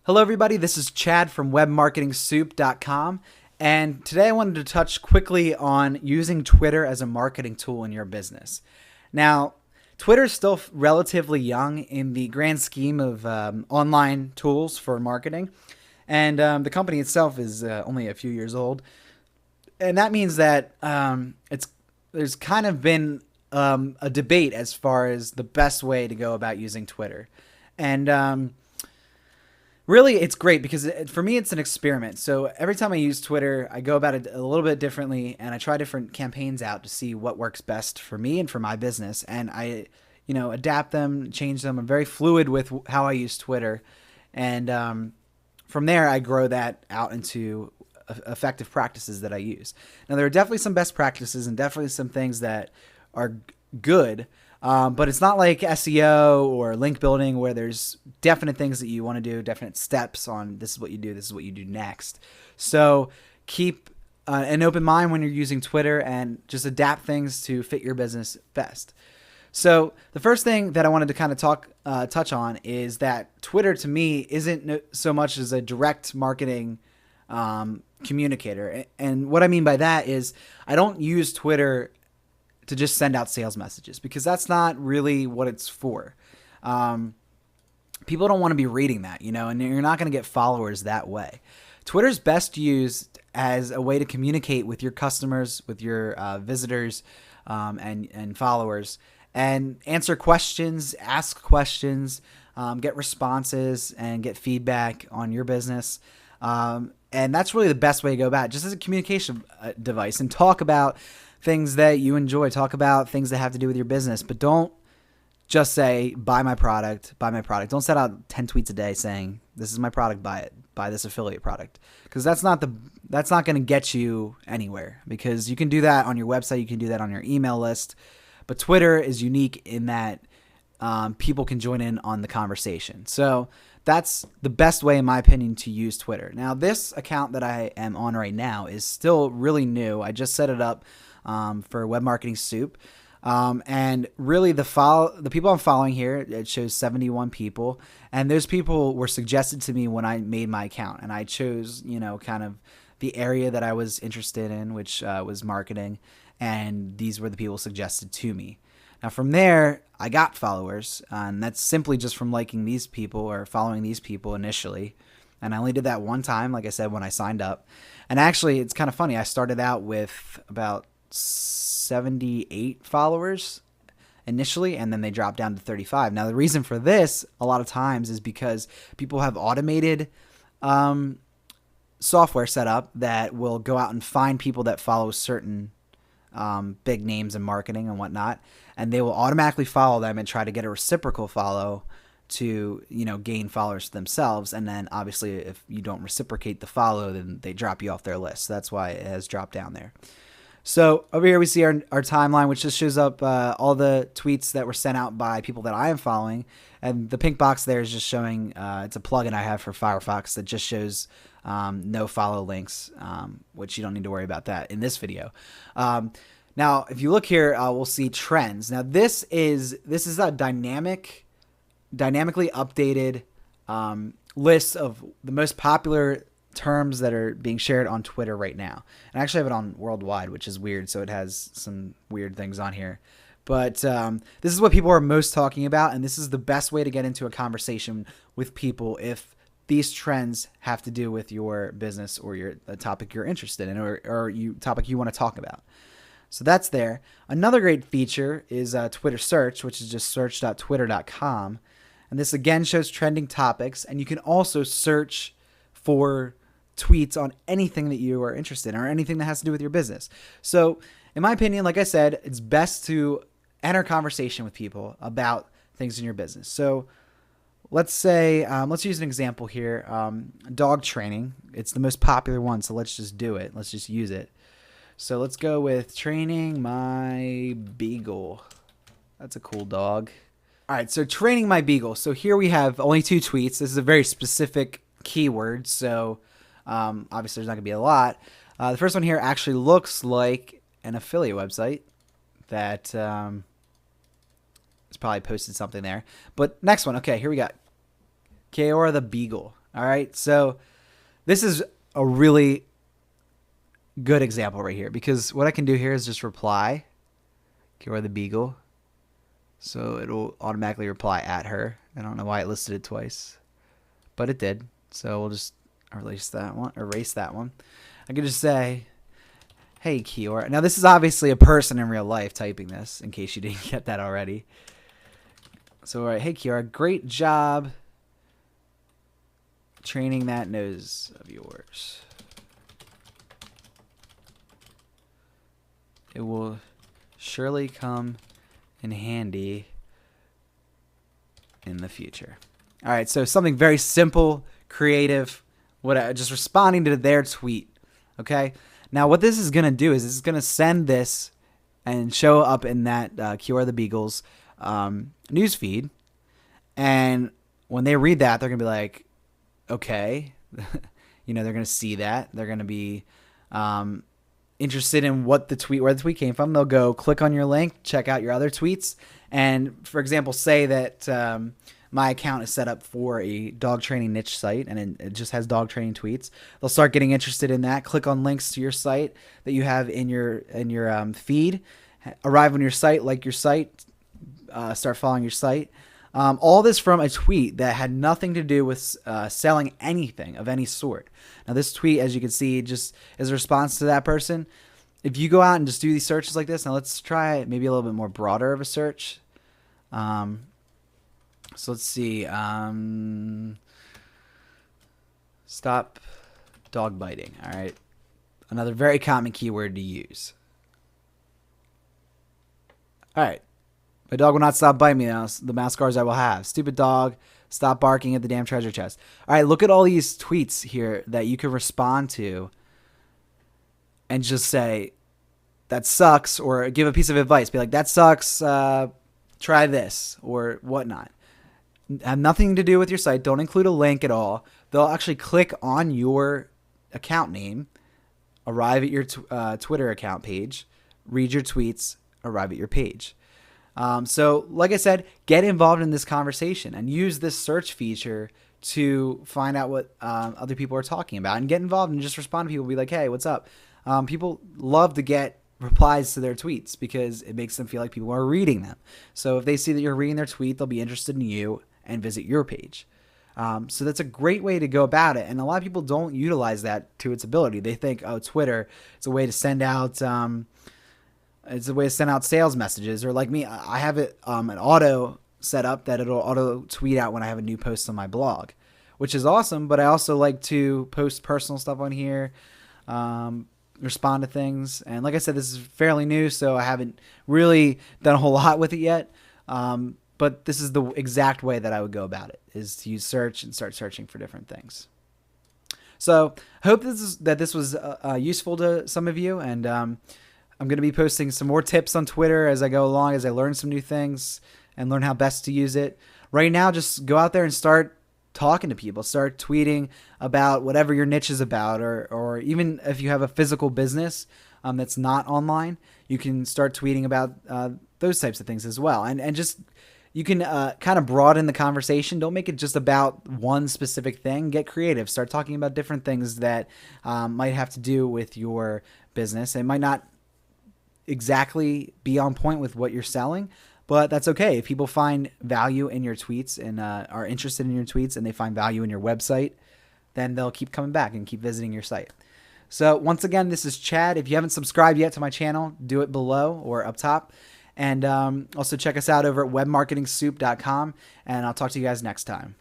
Hello, everybody. This is Chad from webmarketingsoup.com. And today I wanted to touch quickly on using Twitter as a marketing tool in your business. Now, Twitter is still relatively young in the grand scheme of online tools for marketing. And the company itself is only a few years old. And that means that there's kind of been a debate as far as the best way to go about using Twitter. And really, it's great because for me, it's an experiment. So every time I use Twitter, I go about it a little bit differently, and I try different campaigns out to see what works best for me and for my business. And I, adapt them, change them. I'm very fluid with how I use Twitter, and from there, I grow that out into effective practices that I use. Now, there are definitely some best practices and definitely some things that are good. But it's not like SEO or link building where there's definite things that you want to do, definite steps on this is what you do, this is what you do next. So keep an open mind when you're using Twitter and just adapt things to fit your business best. So the first thing that I wanted to kind of touch on is that Twitter to me isn't so much as a direct marketing communicator. And what I mean by that is I don't use Twitter to just send out sales messages because that's not really what it's for. People don't want to be reading that, and you're not going to get followers that way. Twitter's best used as a way to communicate with your customers, with your visitors, and followers, and answer questions, ask questions, get responses, and get feedback on your business. And that's really the best way to go about it, just as a communication device, and talk about things that you enjoy. Talk about things that have to do with your business, but don't just say, buy my product, buy my product. Don't set out 10 tweets a day saying, this is my product, buy it, buy this affiliate product. Because that's not going to get you anywhere, because you can do that on your website. You can do that on your email list, but Twitter is unique in that people can join in on the conversation. So that's the best way, in my opinion, to use Twitter. Now, this account that I am on right now is still really new. I just set it up for Web Marketing Soup. And really the people I'm following here, it shows 71 people. And those people were suggested to me when I made my account. And I chose, kind of the area that I was interested in, which was marketing. And these were the people suggested to me. Now, from there, I got followers. And that's simply just from liking these people or following these people initially. And I only did that one time, like I said, when I signed up. And actually, it's kind of funny. I started out with about 78 followers initially, and then they dropped down to 35. Now, the reason for this a lot of times is because people have automated software set up that will go out and find people that follow certain big names in marketing and whatnot, and they will automatically follow them and try to get a reciprocal follow to gain followers themselves. And then obviously if you don't reciprocate the follow, then they drop you off their list. So that's why it has dropped down there. So over here we see our timeline, which just shows up all the tweets that were sent out by people that I am following. And the pink box there is just showing, it's a plugin I have for Firefox that just shows no follow links, which you don't need to worry about that in this video. Now, if you look here, we'll see trends. Now, this is a dynamically updated list of the most popular terms that are being shared on Twitter right now. And I actually have it on worldwide, which is weird. So it has some weird things on here. But this is what people are most talking about. And this is the best way to get into a conversation with people if these trends have to do with your business or a topic you're interested in or topic you want to talk about. So that's there. Another great feature is Twitter Search, which is just search.twitter.com. And this again shows trending topics. And you can also search for tweets on anything that you are interested in or anything that has to do with your business. So in my opinion, like I said, it's best to enter conversation with people about things in your business. So let's say, let's use an example here. Dog training. It's the most popular one. So let's just do it. Let's just use it. So let's go with training my beagle. That's a cool dog. All right. So training my beagle. So here we have only 2 tweets. This is a very specific keyword. So obviously there's not gonna be a lot. The first one here actually looks like an affiliate website that has probably posted something there. But next one, okay, here we got Keora the Beagle. All right. So this is a really good example right here, because what I can do here is just reply Kiora the Beagle. So it'll automatically reply at her. I don't know why it listed it twice, but it did. So we'll just erase that one. I could just say, hey, Kiora. Now, this is obviously a person in real life typing this, in case you didn't get that already. So, all right, hey, Kiora, great job training that nose of yours. It will surely come in handy in the future. All right, so something very simple, creative, just responding to their tweet, okay? Now, what this is going to do is it's going to send this and show up in that Kiora the Beagle's news feed. And when they read that, they're going to be like, okay. They're going to see that. They're going to be interested in where the tweet came from. They'll go click on your link, check out your other tweets. And, for example, say that my account is set up for a dog training niche site, and it just has dog training tweets. They'll start getting interested in that. Click on links to your site that you have in your feed. Arrive on your site, like your site, start following your site. All this from a tweet that had nothing to do with selling anything of any sort. Now, this tweet, as you can see, just is a response to that person. If you go out and just do these searches like this, now let's try maybe a little bit more broader of a search. So let's see. Stop dog biting. All right. Another very common keyword to use. All right. My dog will not stop biting me now. The mouse scars I will have. Stupid dog. Stop barking at the damn treasure chest. All right. Look at all these tweets here that you can respond to and just say, that sucks, or give a piece of advice. Be like, that sucks. Try this or whatnot. Have nothing to do with your site. Don't include a link at all. They'll actually click on your account name, arrive at your Twitter account page, read your tweets, arrive at your page. So like I said, get involved in this conversation and use this search feature to find out what other people are talking about, and get involved and just respond to people. Be like, hey, what's up? People love to get replies to their tweets because it makes them feel like people are reading them. So if they see that you're reading their tweet, they'll be interested in you and visit your page. So that's a great way to go about it. And a lot of people don't utilize that to its ability. They think, oh, Twitter, it's a way to send out sales messages. Or like me, I have it an auto set up that it'll auto tweet out when I have a new post on my blog, which is awesome. But I also like to post personal stuff on here, respond to things. And like I said, this is fairly new, so I haven't really done a whole lot with it yet. But this is the exact way that I would go about it, is to use search and start searching for different things. So I hope this was useful to some of you. And I'm going to be posting some more tips on Twitter as I go along, as I learn some new things and learn how best to use it. Right now, just go out there and start talking to people. Start tweeting about whatever your niche is about, or even if you have a physical business that's not online, you can start tweeting about those types of things as well. And just, you can kind of broaden the conversation. Don't make it just about one specific thing. Get creative. Start talking about different things that might have to do with your business. It might not exactly be on point with what you're selling, but that's okay. If people find value in your tweets and are interested in your tweets, and they find value in your website, then they'll keep coming back and keep visiting your site. So once again, this is Chad. If you haven't subscribed yet to my channel, do it below or up top. And also check us out over at webmarketingsoup.com. And I'll talk to you guys next time.